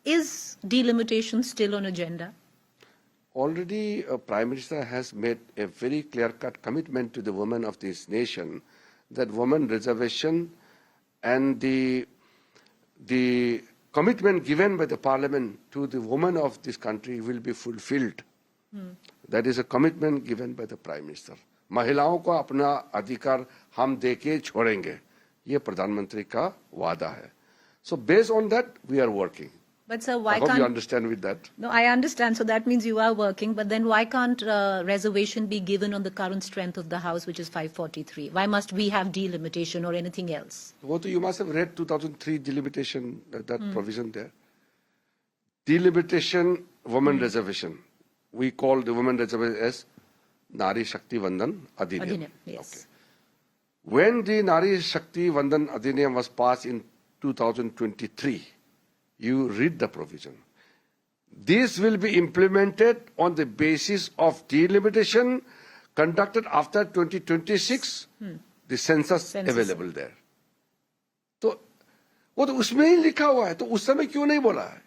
Is delimitation still on agenda? Already, Prime Minister has made a very clear-cut commitment to the women of this nation that women reservation and the commitment given by the Parliament to the women of this country will be fulfilled. That is a commitment given by the Prime Minister. महिलाओं को अपना अधिकार हम देके छोड़ेंगे, ये प्रधानमंत्री का वादा है. So based on that, we are working. But sir, why I hope can't... you understand with that. No, I understand. So that means you are working. But then why can't reservation be given on the current strength of the House, which is 543? Why must we have delimitation or anything else? You must have read 2003 delimitation, that provision there. Delimitation, women reservation. We call the women reservation as Nari Shakti Vandan Adhiniyam. Yes. Okay. When the Nari Shakti Vandan Adhiniyam was passed in 2023, you read the provision. This will be implemented on the basis of delimitation conducted after 2026, the census available there. तो वो तो उसमें ही लिखा हुआ है, तो उस समय क्यों नहीं बोला है?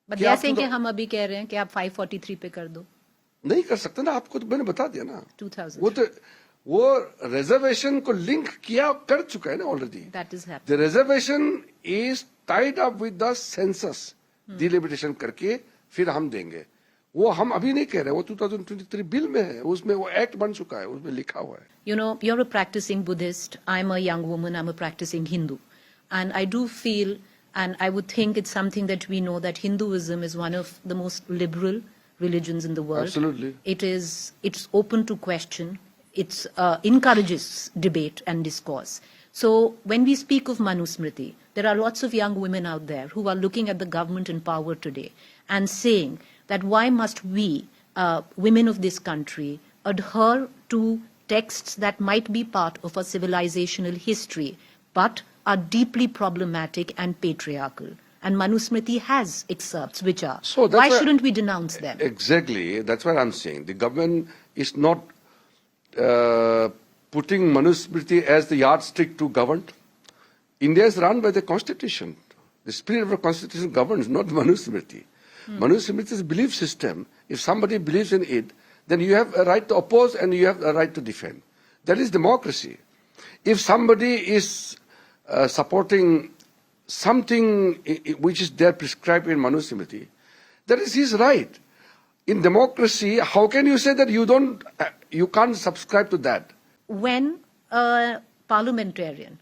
But they are saying कि हम अभी कह रहे हैं कि आप 543 पे कर दो. नहीं कर सकते ना, आपको तो मैंने बता दिया ना. 2000. वो reservation को link किया कर चुका है ना already. That is happening. The reservation is tied up with the census. Delimitation करके फिर हम देंगे. वो हम अभी नहीं कह रहे, वो 2023 बिल में है, उसमें वो एक्ट बन चुका है, उसमें लिखा हुआ है. You know, you're a practicing Buddhist. I'm a young woman. I'm a practicing Hindu. And I do feel, and I would think it's something that we know, that Hinduism is one of the most liberal religions in the world. Absolutely. It's open to question. It encourages debate and discourse. So when we speak of Manusmriti, there are lots of young women out there who are looking at the government in power today and saying that why must we, women of this country, adhere to texts that might be part of a civilizational history, but are deeply problematic and patriarchal. And Manusmriti has excerpts which are. So why shouldn't we denounce them? Exactly. That's what I'm saying. The government is not putting Manusmriti as the yardstick to govern. India is run by the Constitution. The spirit of the Constitution governs, not Manusmriti. Manusmriti is a belief system. If somebody believes in it, then you have a right to oppose and you have a right to defend. That is democracy. If somebody is supporting something which is there prescribed in Manusmriti, that is his right. In democracy, how can you say that you can't subscribe to that? When a parliamentarian,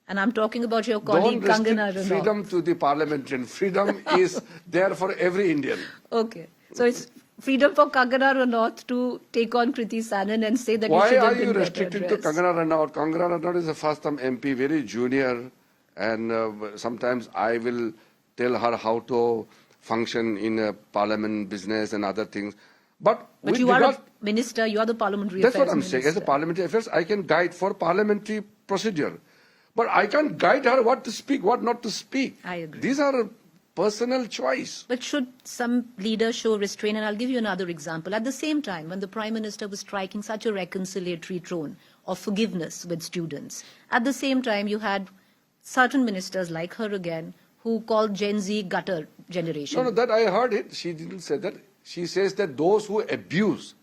and I'm talking about your colleague Kangana Ranaut. Freedom to the parliamentarian. Freedom is there for every Indian. Okay. So it's freedom for Kangana Ranaut to take on Kriti Sanon and say that why are you restricted to Kangana Ranaut? Kangana Ranaut is a first-time MP, very junior, and sometimes I will tell her how to function in a parliament business and other things. But you are a minister, you are the parliamentary affairs minister. That's what I'm minister. saying. As a parliamentary affairs, I can guide for parliamentary procedure. But I can't guide her what to speak, what not to speak. I agree. These are a personal choice. But should some leaders show restraint? And I'll give you another example. At the same time, when the Prime Minister was striking such a reconciliatory tone of forgiveness with students, at the same time you had certain ministers like her again who called Gen Z gutter generation. No, that I heard it. She didn't say that. She says that those who abuse,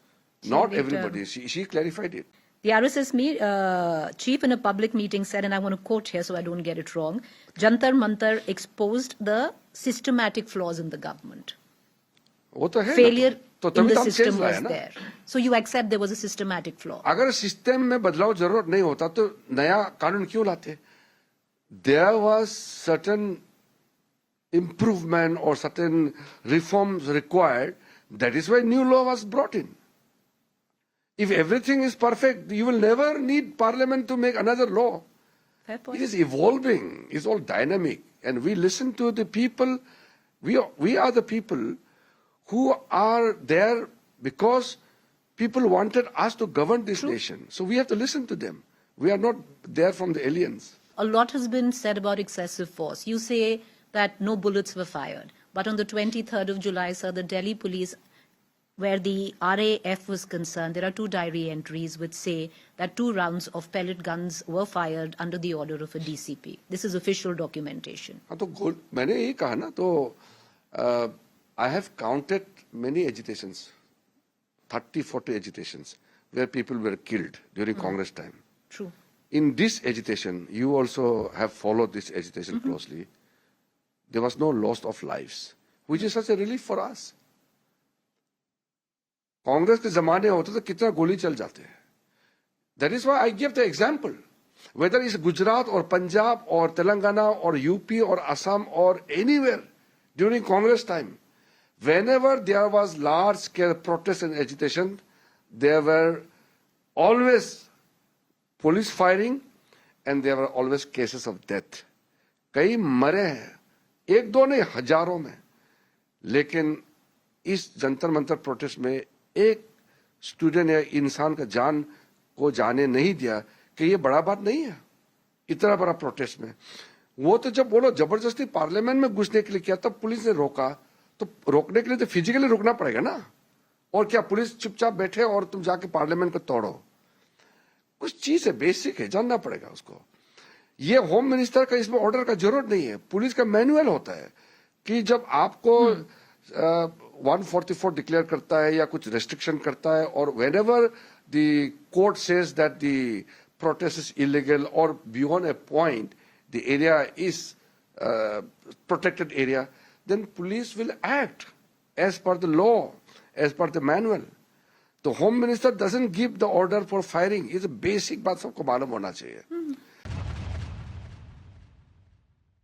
not everybody. She clarified it. The RSS chief in a public meeting said, and I want to quote here so I don't get it wrong, Jantar Mantar exposed the systematic flaws in the government. Failure in the system was there. So you accept there was a systematic flaw. अगर system में बदलाव जरूरत नहीं होता तो नया कानून क्यों लाते? There was certain improvement or certain reforms required. That is why new law was brought in. If everything is perfect, you will never need Parliament to make another law. Fair point. It is evolving. It's all dynamic. And we listen to the people. We are the people who are there because people wanted us to govern this nation. So we have to listen to them. We are not there from the aliens. A lot has been said about excessive force. You say that no bullets were fired. But on the 23rd of July, sir, the Delhi police, where the RAF was concerned, there are 2 diary entries which say that 2 rounds of pellet guns were fired under the order of a DCP. This is official documentation. तो मैंने यही कहा ना, तो I have counted many agitations, 30, 40 agitations, where people were killed during Congress time. True. In this agitation, you also have followed this agitation closely. There was no loss of lives, which is such a relief for us. Congress के जमाने होते तो कितना गोली चल जाते हैं. That is why I give the example. Whether it's Gujarat or Punjab or Telangana or UP or Assam or anywhere during Congress time, whenever there was large-scale protest and agitation, there were always police firing and there were always cases of death. कई मरे हैं, एक दो नहीं हजारों में. लेकिन इस जंतर मंतर प्रोटेस्ट में एक स्टूडेंट या इंसान का जान को जाने नहीं दिया कि ये बड़ा बात नहीं है इतना बड़ा प्रोटेस्ट में. वो तो जब बोलो जबरदस्ती पार्लियामेंट में घुसने के लिए किया तब पुलिस ने रोका, तो रोकने के लिए तो फिजिकली रुकना पड़ेगा ना. और क्या पुलिस चुपचाप बैठे और तुम जाके पार्लियामेंट को तोड़ो? कुछ चीज है, बेसिक है, जानना पड़ेगा उसको. ये होम मिनिस्टर का इसमें ऑर्डर का जरूरत नहीं है. पुलिस का मैनुअल होता है कि जब आपको 144 डिक्लेयर करता है या कुछ रेस्ट्रिक्शन करता है, और whenever the court says that the protest is illegal or beyond a point the area is protected area, then police will act as per the law, as per the manual. The home minister doesn't give the order for firing. It's a basic बात सबको मालूम होना चाहिए.